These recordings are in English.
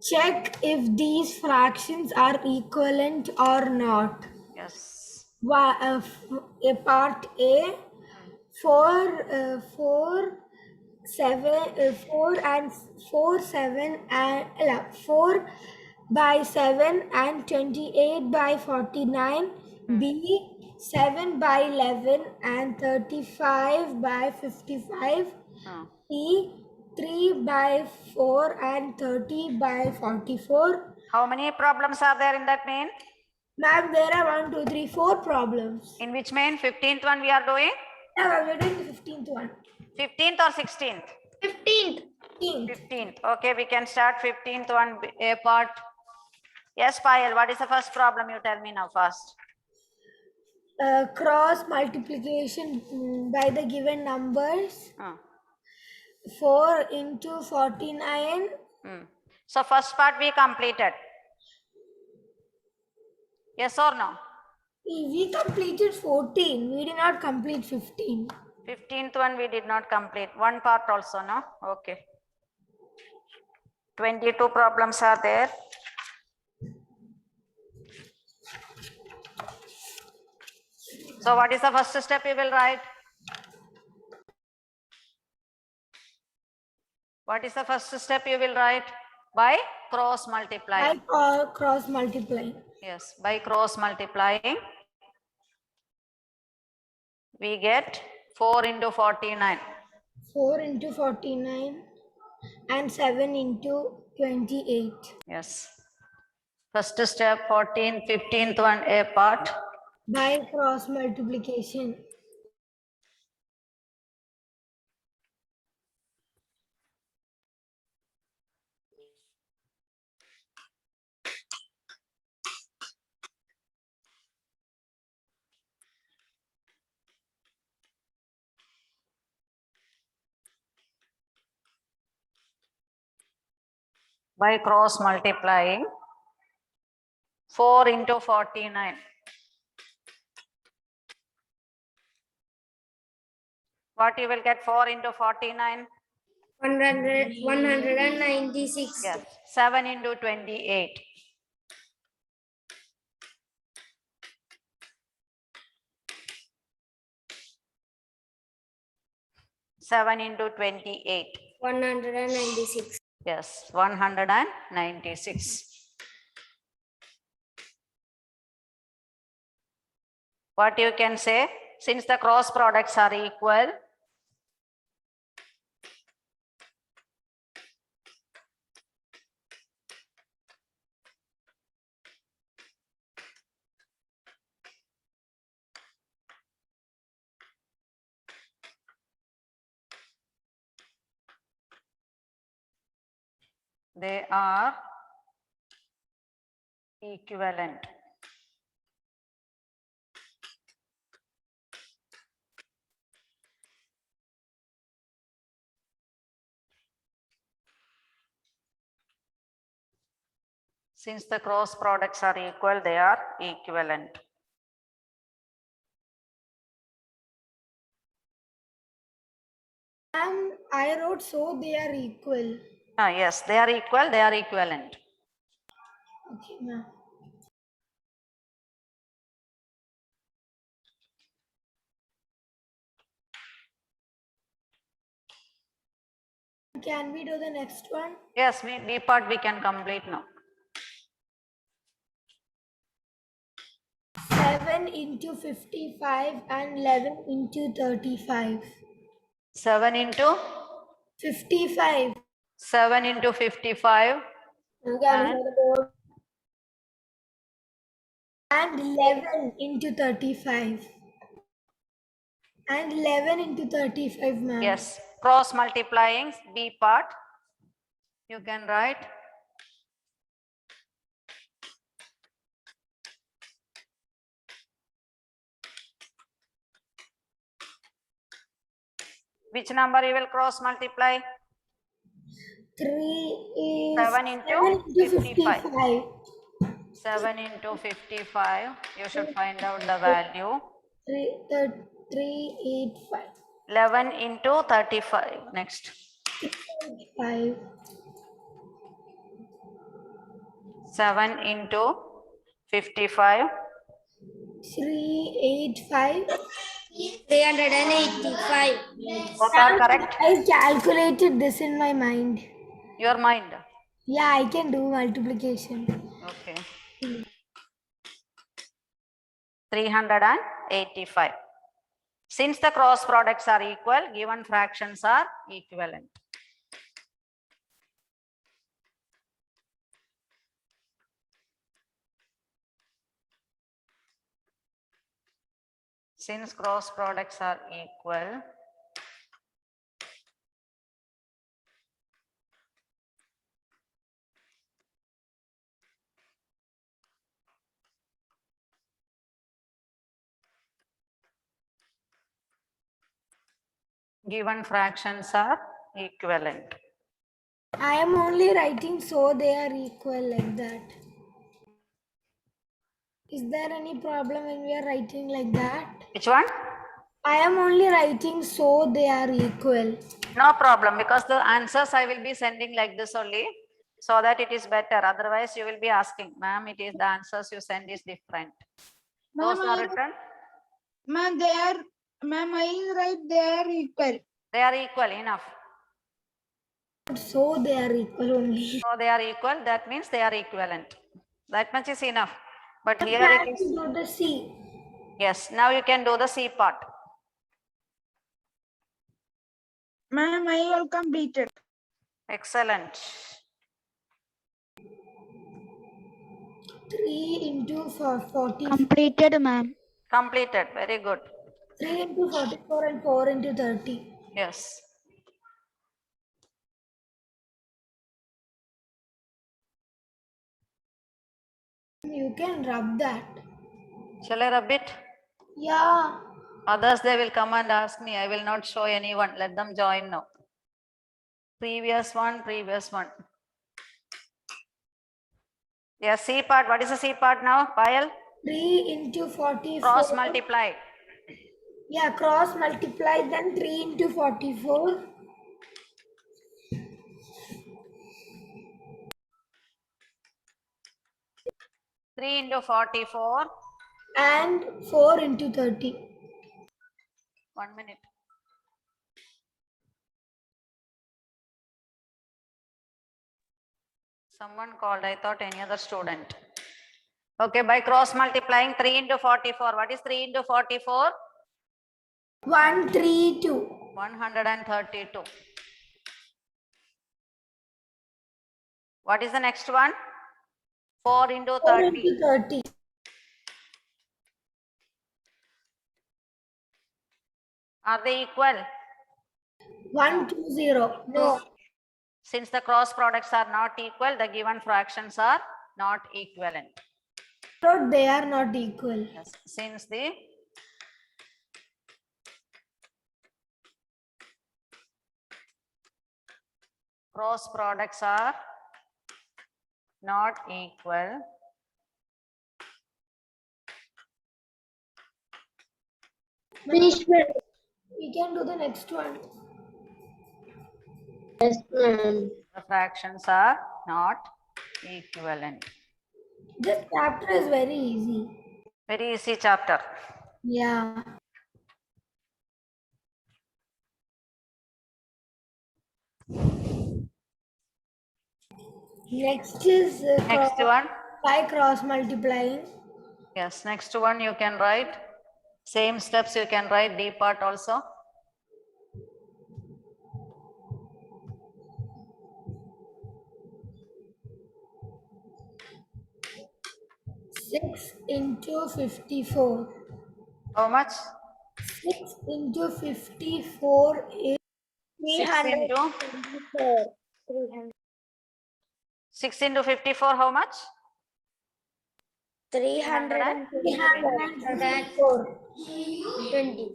Check if these fractions are equivalent or not. Yes. Part A, 4, 4 by 7 and 28 by 49. B, 7 by 11 and 35 by 55. C, 3 by 4 and 30 by 44. How many problems are there in that main? Ma'am, there are 1, 2, 3, 4 problems. In which main? 15th one we are doing? Yeah, we're doing the 15th one. 15th or 16th? 15th. 15th. Okay, we can start 15th one, A part. Yes, Payal, what is the first problem? You tell me now first. Cross multiplication by the given numbers. 4 into 49. So first part we completed. Yes or no? We completed 14. We did not complete 15. 15th one we did not complete. One part also, no? Okay. 22 problems are there. So what is the first step you will write? What is the first step you will write? By cross multiplying. By cross multiplying. Yes, by cross multiplying, we get 4 into 49. 4 into 49 and 7 into 28. Yes. First step, 14th, 15th one, A part. By cross multiplication. By cross multiplying, 4 into 49. What you will get 4 into 49? 196. Yes, 7 into 28. 7 into 28. 196. Yes, 196. What you can say? Since the cross products are equal, they are equivalent. Since the cross products are equal, they are equivalent. I wrote so they are equal. Yes, they are equal, they are equivalent. Okay, ma'am. Can we do the next one? Yes, B part we can complete now. 7 into 55 and 11 into 35. 7 into 55. 7 into 55. And 11 into 35. And 11 into 35, ma'am. Yes, cross multiplying, B part. You can write. Which number you will cross multiply? 3 is 7 into 55. 55. 7 into 55. You should find out the value. 385. 11 into 35. Next. 5. 7 into 55. 385. 385. Both are correct. I calculated this in my mind. Your mind. Yeah, I can do multiplication. Okay. 385. Since the cross products are equal, given fractions are equivalent. Since cross products are equal, given fractions are equivalent. I am only writing so they are equal like that. Is there any problem when we are writing like that? Which one? I am only writing so they are equal. No problem, because the answers I will be sending like this only, so that it is better. Otherwise, you will be asking, ma'am, it is the answers you send is different. Those are written. Ma'am, ma'am, I is right, they are equal. They are equal, enough. So they are equal only. So they are equal, that means they are equivalent. That much is enough. But here I it have to is. do the C. Yes, now you can do the C part. Ma'am, I will complete it. Excellent. 3 into 40. Completed, ma'am. Completed. Very good. 3 into 44 and 4 into 30. Yes. You can rub that. Shall I rub it? Yeah. Others, they will come and ask me. I will not show anyone. Let them join now. Previous one, previous one. Yes, C part. What is the C part now, Payal? 3 into 44. Cross multiply. Yeah, cross multiply, then 3 into 44. Three into 44. And 4 into 30. 1 minute. Someone called. I thought any other student. Okay, by cross multiplying 3 into 44. What is 3 into 44? 132. 132. What is the next one? 4 into 4 30. into 30. Are they equal? 120. No. Since the cross products are not equal, the given fractions are not equivalent. So they are not equal. Yes. Since the cross products are not equal, We can do the next one. Yes, ma'am. the fractions are not equivalent. This chapter is very easy. Very easy chapter. Yeah. Next is Next one. by cross multiplying. Yes, next one you can write. Same steps you can write D part also. Six into 54. How much? 6 into 54 is 6 into 6 into 54, how much? 354. 20.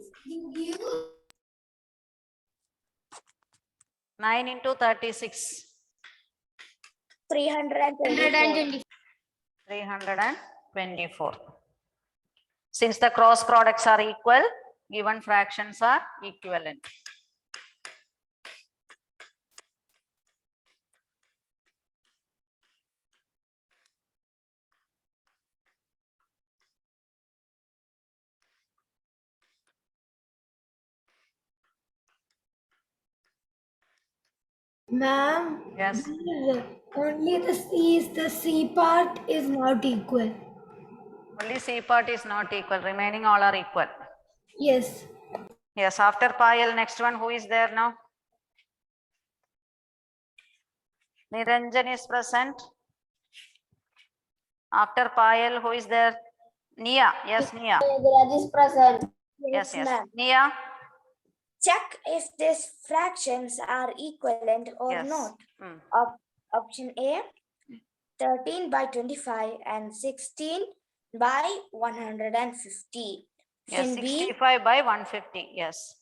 9 into 36. 324. 324. Since the cross products are equal, Given fractions are equivalent. Ma'am, Yes. only the C part is not equal. Only C part is not equal. Remaining all are equal. Yes. Yes. After Payal, next one, who is there now? Niranjan is present. After Payal, who is there? Nia. Yes, Nia. Raj is present. Yes, yes. ma'am. Nia. Check if these fractions are equivalent or Yes. not. Hmm. Option A, 13 by 25 and 16 by 150. Yes, Option B, 65 by 150. Yes.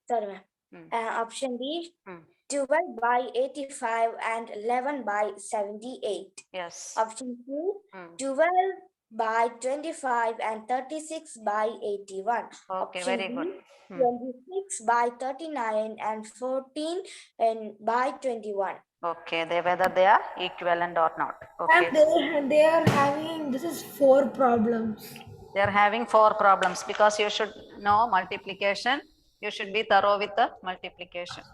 sorry ma'am. Hmm. Option B, Hmm. 12 by 85 and 11 by 78. Yes. Option C, Hmm. 12 by 25 and 36 by 81. Okay, Option very B, good. Hmm. 26 by 39 and 14 and by 21. Okay, whether they are equivalent or not. And Okay. they are having, this is 4 problems. They are having 4 problems because you should know multiplication. You should be thorough with the multiplication.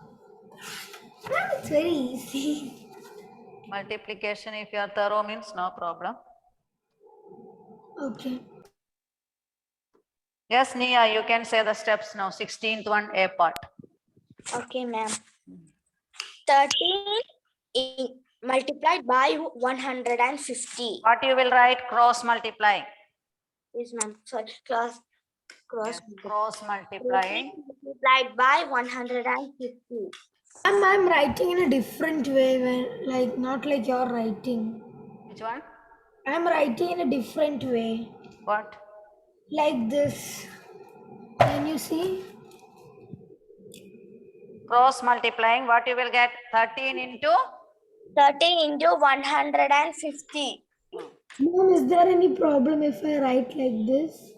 Ma'am, it's very easy. Multiplication, if you are thorough, means no problem. Okay. Yes, Nia, you can say the steps now. 16th one, A part. Okay, ma'am. 13 multiplied by 150. What you will write? Cross multiplying. Yes, ma'am. Sorry, cross Yes, cross multiplying. multiplied by 150. I'm writing in a different way when, like, not like you're writing. Which one? I'm writing in a different way. What? Like this. Can you see? Cross multiplying. What you will get? 13 into? 30 into 150. Mom, is there any problem if I write like this?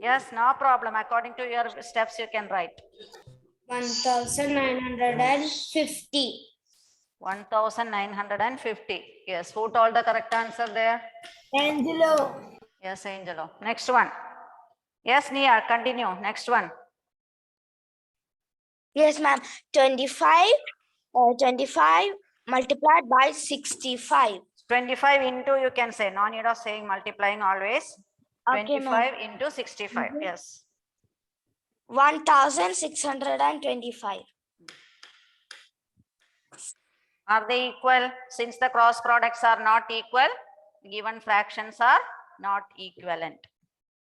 Yes, no problem. According to your steps, you can write. 1950. 1950. Yes, who told the correct answer there? Angelo. Yes, Angelo. Next one. Yes, Nia, continue. Next one. Yes, ma'am. 25 multiplied by 65. 25 into, you can say. No need of saying multiplying always. Okay, 25 into 65. Yes. 1625. Are they equal? Since the cross products are not equal, given fractions are not equivalent.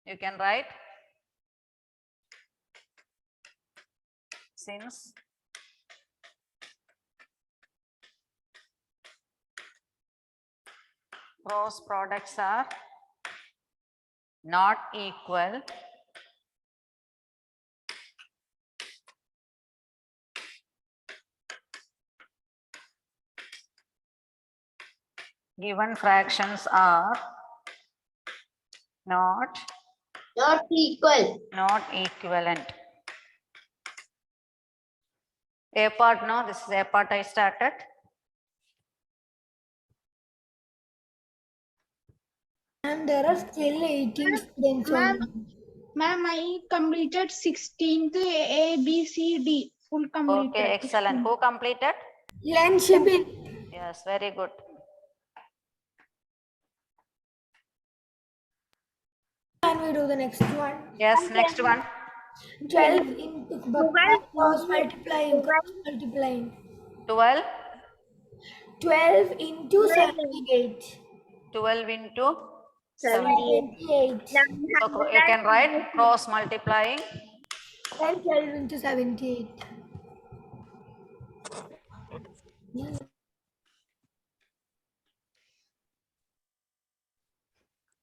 You can write. Since cross products are not equal, given fractions are not equivalent. A part, no, this is A part I started. And there are still 18 students only. Ma'am, I completed 16th A, B, C, D. Full completed. Okay, excellent. Who completed? Len Shibin. Yes, very good. Can we do the next one? Yes, next one. 12 into cross multiplying. 12. 12 into 78. 12 into 78. So you can write cross multiplying. Then 12 into 78.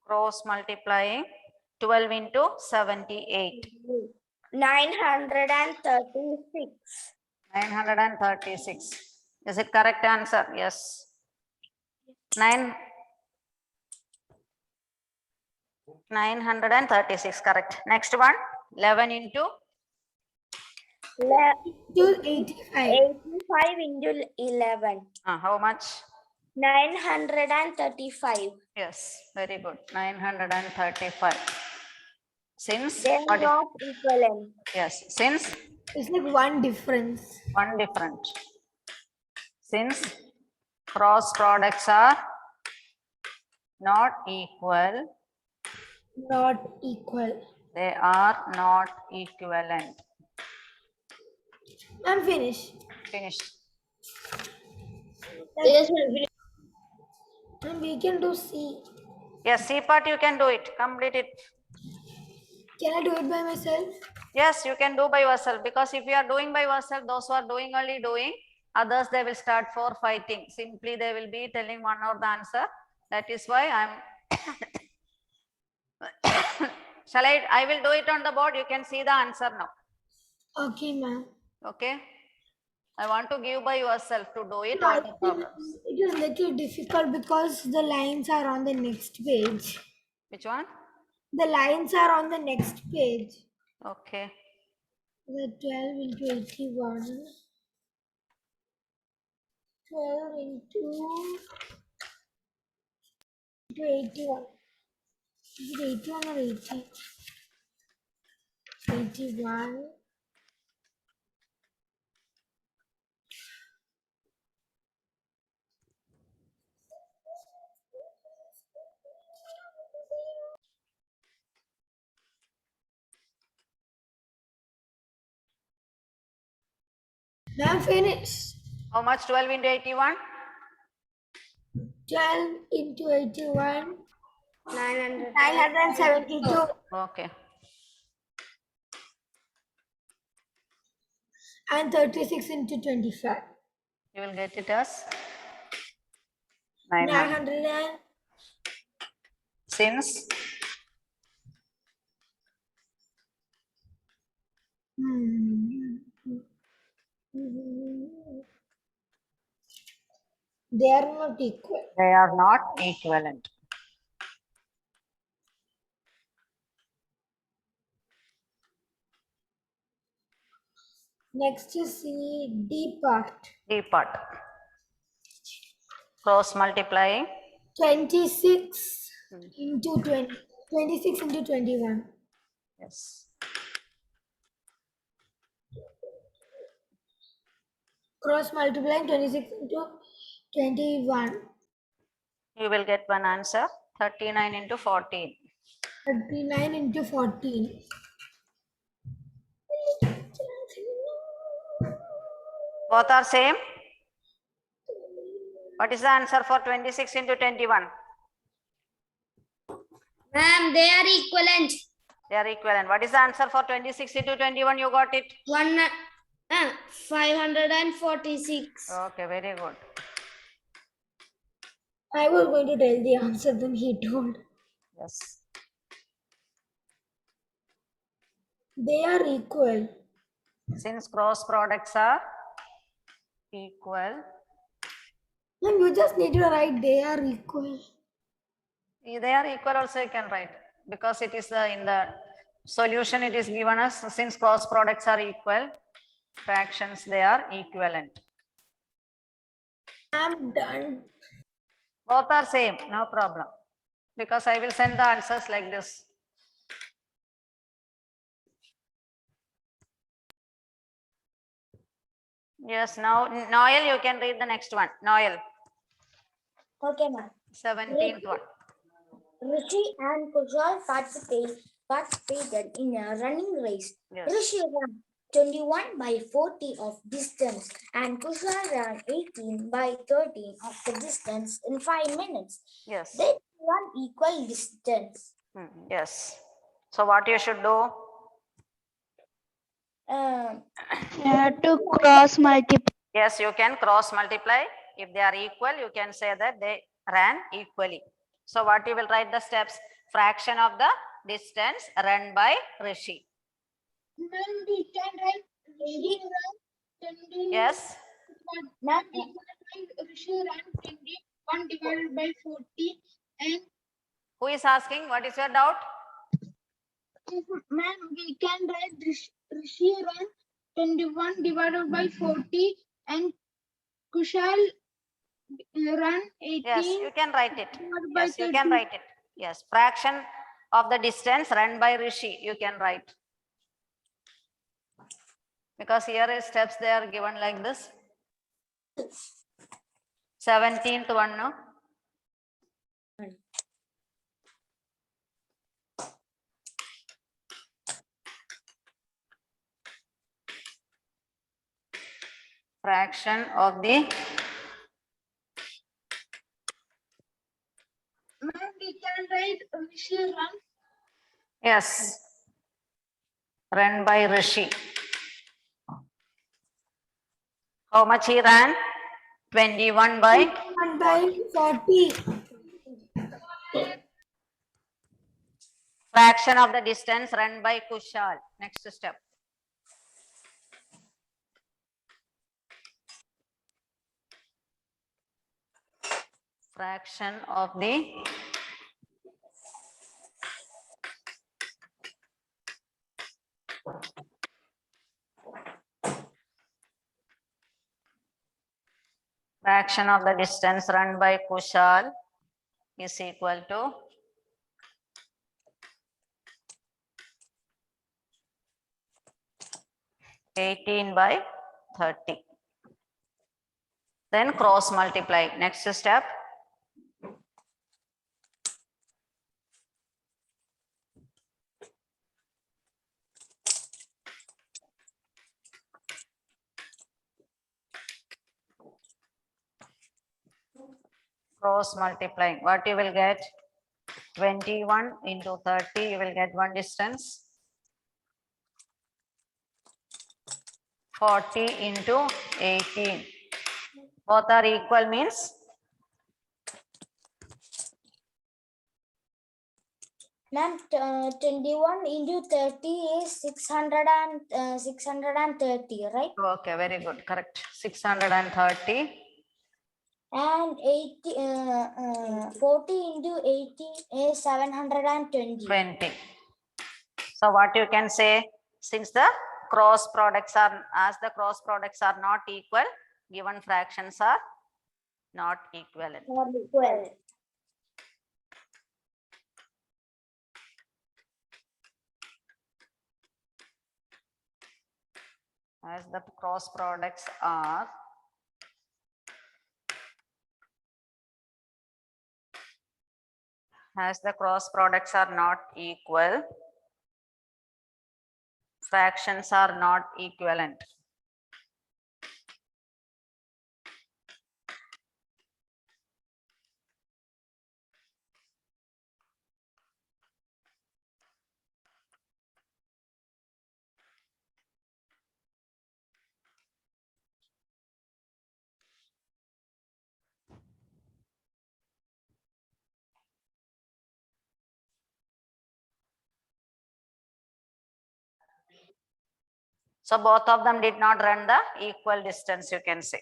Cross multiplying 12 into 78. 936. 936. Is it correct answer? Yes. 936, correct. Next one. 11 into To 85. 85 into 11. how much? 935. Yes, very good. 935. Since They are what is, not equivalent. yes, since It's like one difference. one different. Since cross products are not equal, Not equal. they are not equivalent. I'm finished. Finish. And we can do C. Yes, C part you can do it. Complete it. Can I do it by myself? Yes, you can do by yourself, because if you are doing by yourself, those who are doing only doing, others they will start for fighting. Simply they will be telling one or the answer. That is why I'm shall I will do it on the board. You can see the answer now. Okay, ma'am. Okay. I want to give by yourself to do it No, all the problems. it is little difficult because the lines are on the next page. Which one? The lines are on the next page. Okay. The 12 into 81. 12 into 81. Is it 81 or 80? 81. Now I'm finished. How much 12 into 81? 12 into 81. 900. 972. Okay. And 36 into 25. You will get it as 900. 900 and Since they are not equal. they are not equivalent. Next is the D part. D part. Cross multiplying. 26 into 20. 26 into 21. Yes. Cross multiplying 26 into 21. You will get one answer. 39 into 14. 39 into 14. Both are same. What is the answer for 26 into 21? Ma'am, they are equivalent. They are equivalent. What is the answer for 26 into 21? You got it? 546. Okay, very good. I was going to tell the answer, then he told. Yes. They are equal. Since cross products are equal, And you just need to write they are equal. they are equal also you can write, because it is in the solution it is given us, since cross products are equal, fractions they are equivalent. I'm done. Both are same, no problem, because I will send the answers like this. Yes, now Noel, you can read the next one. Noel, Okay, ma'am. 17th one. Rishi and Kushal participated in a running race. Yes. Rishi ran 21 by 40 of distance and Kushal ran 18 by 13 of the distance in 5 minutes. Yes. They run equal distance. Yes. So what you should do? To cross multiply. Yes, you can cross multiply. If they are equal, you can say that they ran equally. So what you will write the steps? Fraction of the distance run by Rishi. Ma'am, we can write Rishi ran 20. Yes. Ma'am, Rishi ran 21 divided by 40 and Who is asking? What is your doubt? Ma'am, we can write Rishi run 21 divided by 40 and Kushal run 18 Yes, you can write it. divided by Yes, you can 30. write it. Yes, fraction of the distance run by Rishi, you can write. Because here is steps they are given like this. 17th one, no? Fraction of the, Ma'am, we can write Rishi run. yes, run by Rishi. How much he ran? 21 by 1 by 40. fraction of the distance run by Kushal. Next step. Fraction of the distance run by Kushal is equal to 18 by 30. Then cross multiply. Next step. Cross multiplying. What you will get? 21 into 30, you will get one distance. 40 into 18. Both are equal means Ma'am, 21 into 30 is 630, right? okay, very good, correct. 630. And 40 into 18 is 720. 20. So what you can say, since the cross products are, as the cross products are not equal, given fractions are not equivalent. Not equal. As the cross products are not equal, fractions are not equivalent. So both of them did not run the equal distance, you can say.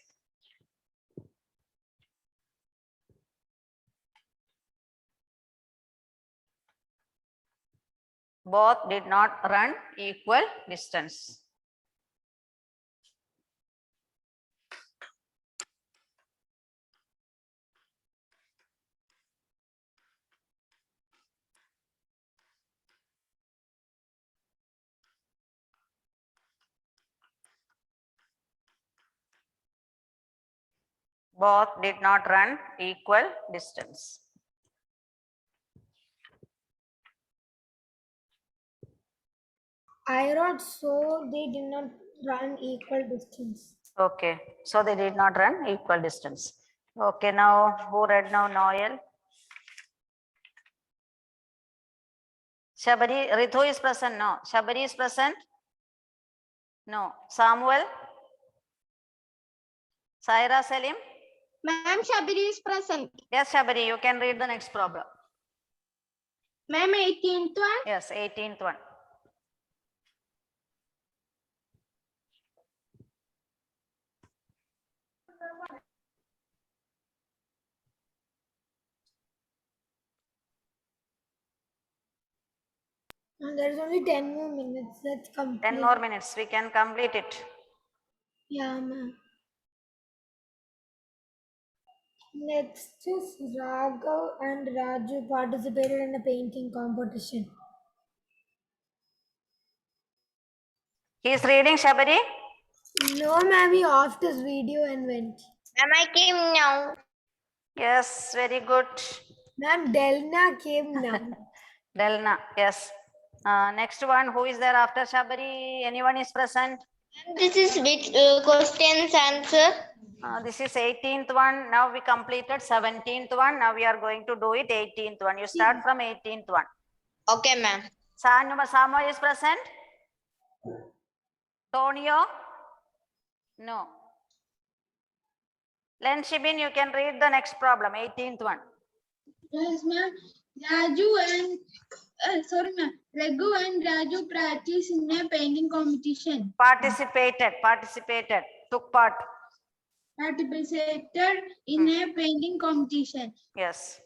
Both did not run equal distance. Both did not run equal distance. I wrote so they did not run equal distance. Okay, so they did not run equal distance. Okay, now who read now? Noel. Shabari, Ritu is present. No. Shabari is present. No. Samuel. Saira Salim. Ma'am, Shabiri is present. Yes, Shabari, you can read the next problem. Ma'am, 18th one. Yes, 18th one. And there's only 10 more minutes. That's 10 complete. more minutes. We can complete it. Yeah, ma'am. Next is Raghav and Raju participated in a painting competition. He is reading, Shabari. No, ma'am, he offed his video and went. Ma'am, I came now. Yes, very good. Ma'am, Delna came now. Delna, yes. Next one, who is there after Shabari? Anyone is present? This is which questions answer? This is 18th one. Now we completed 17th one. Now we are going to do it 18th one. You start from 18th one. Okay, ma'am. Samo is present? Tonio? No. Len Shibin, you can read the next problem, 18th one. Yes, ma'am. Raghu and Raju practice in a painting competition. Participated, took part. Participated in a painting competition. Yes.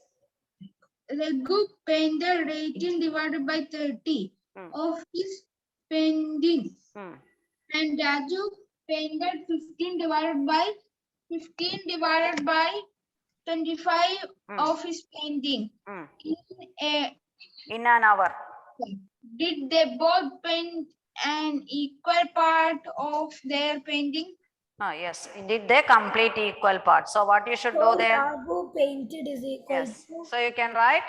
Raghu painted 18 divided by 30 of his painting. And Raju painted 15 divided by 25 of his painting. In an hour. Did they both paint an equal part of their painting? Yes. Did they complete equal parts? So what you should do there? Raghu painted is equal Yes. to. So you can write.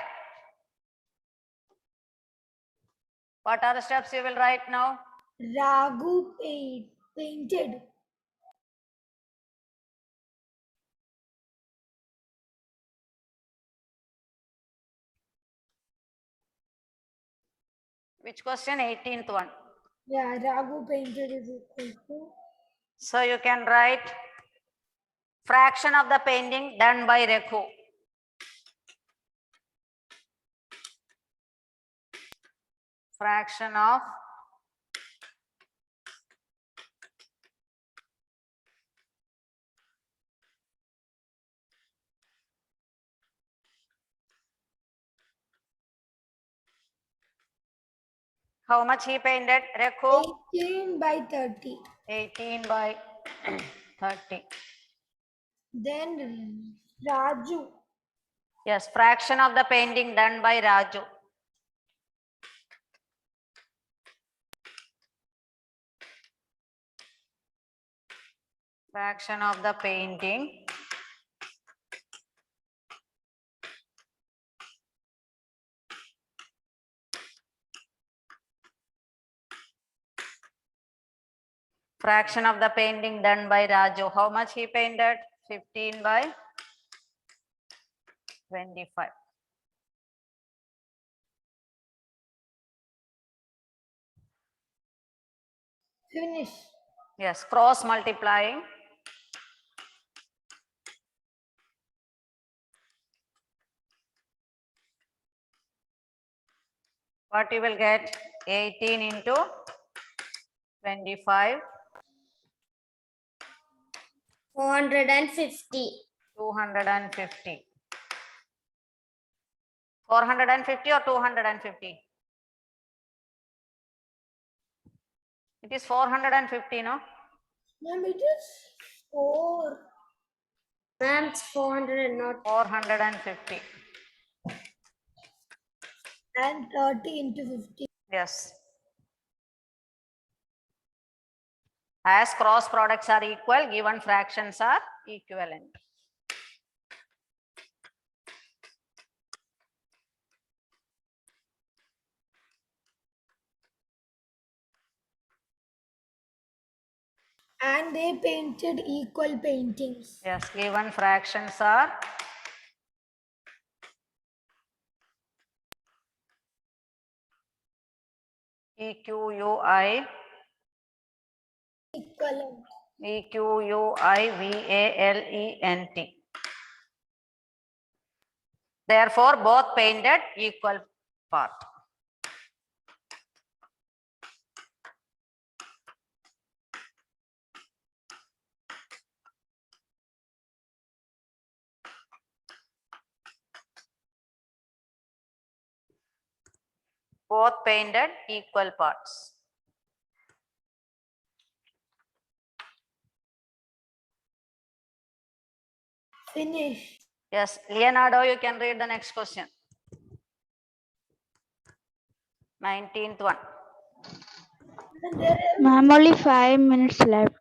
What are the steps you will write now? Raghu painted. Which question? 18th one. Yeah, Raghu painted is equal to. So you can write fraction of the painting done by Raghu. Fraction of how much he painted, Raghu? 18 by 30. 18 by 30. Then Raju. Yes, fraction of the painting done by Raju. Fraction of the painting fraction of the painting done by Raju. How much he painted? 15 by 25. Finish. Yes, cross multiplying. What you will get? 18 into 25. 450. 250. 450 or 250? It is 450, no? Ma'am, it is 4. Ma'am, it's 400 and not 450. And 30 into 50. Yes. As cross products are equal, given fractions are equivalent. And they painted equal paintings. Yes, given fractions are EQUI, Equivalent. EQUIVALENT. Therefore, both painted equal part. Both painted equal parts. Finish. Yes, Leonardo, you can read the next question. 19th one. And there is Ma'am, only 5 minutes left.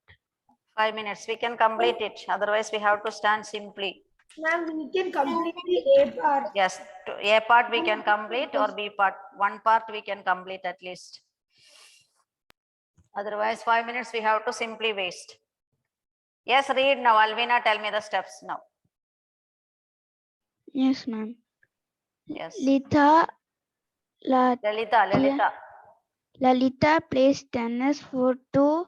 5 minutes. We can complete it. Otherwise, we have to stand simply. ma'am, we can complete the A part. Yes, A part we can complete or B part. One part we can complete at least. Otherwise, 5 minutes we have to simply waste. Yes, read now. Alvina, tell me the steps now. Yes, ma'am. Yes. Lalita plays tennis for 2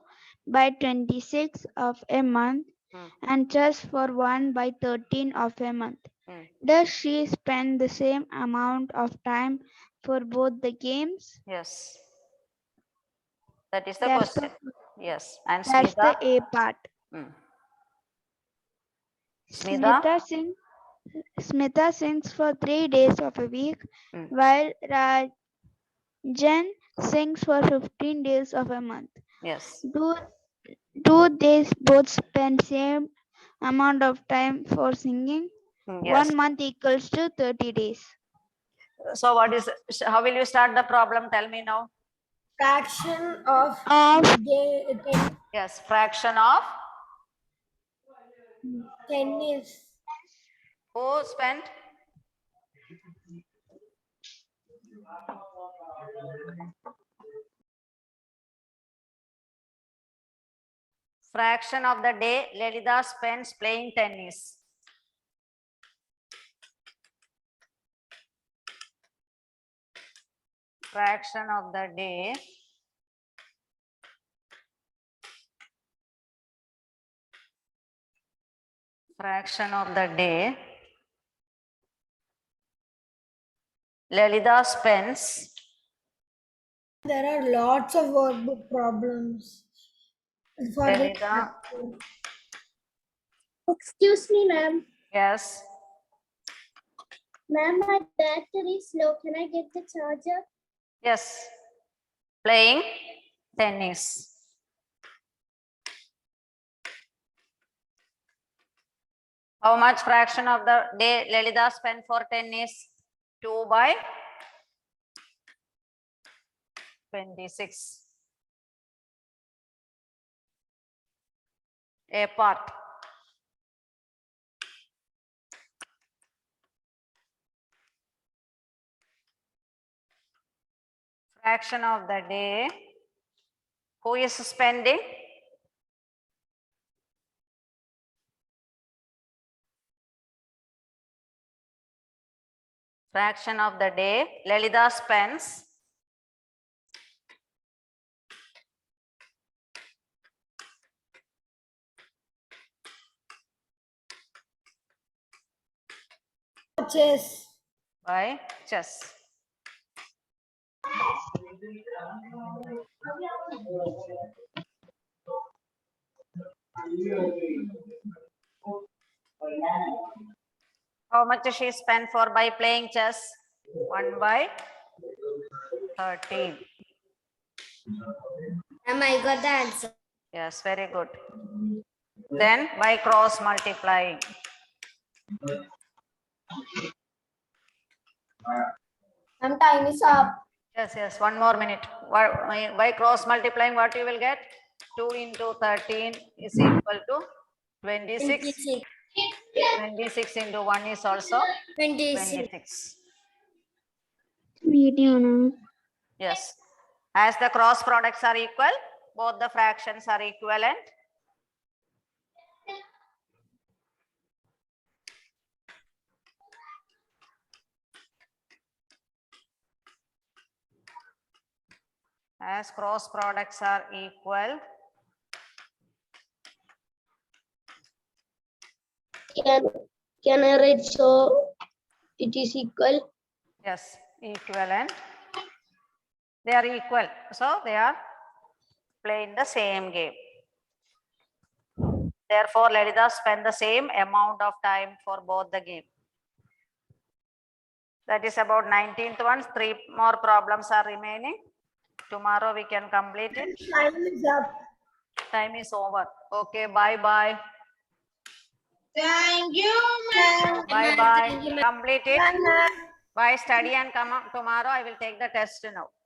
by 26 of a month Hmm. and chess for 1 by 13 of a month. Hmm. Does she spend the same amount of time for both the games? Yes. That is the That's question. Yes. And That's Smita? the A part. Hmm. Smita? Smita sings for 3 days of a week, Hmm. while Rajan sings for 15 days of a month. Yes. Do they both spend same amount of time for singing? Yes. 1 month equals to 30 days. So how will you start the problem? Tell me now. Fraction of Yes, fraction of tennis. who spent? Fraction of the day Lalita spends playing tennis. Fraction of the day Lalita spends. There are lots of workbook problems. For Lalita. Excuse me, ma'am. Yes. Ma'am, my battery is low. Can I get the charger? Yes. Playing tennis. How much fraction of the day Lalita spent for tennis? 2 by 26. A part. Fraction of the day. Who is spending? Fraction of the day Lalita spends. chess. By chess. How much she spent for by playing chess? 1 by 13. Ma'am, I got the answer. Yes, very good. Then by cross multiplying. Ma'am, time is up. Yes, 1 more minute. By cross multiplying, what you will get? 2 into 13 is equal to 26. 26 into 1 is also 26. Yes. As the cross products are equal, both the fractions are equivalent. As cross products are equal. Can I write so it is equal? Yes, equivalent. They are equal. So they are playing the same game. Therefore, Lalita spend the same amount of time for both the game. That is about 19th ones. 3 more problems are remaining. Tomorrow we can complete it. Time is up. Time is over. Okay, bye. Thank you, ma'am. Bye. Complete it. Bye, ma'am. Bye, study and come up tomorrow. I will take the test now.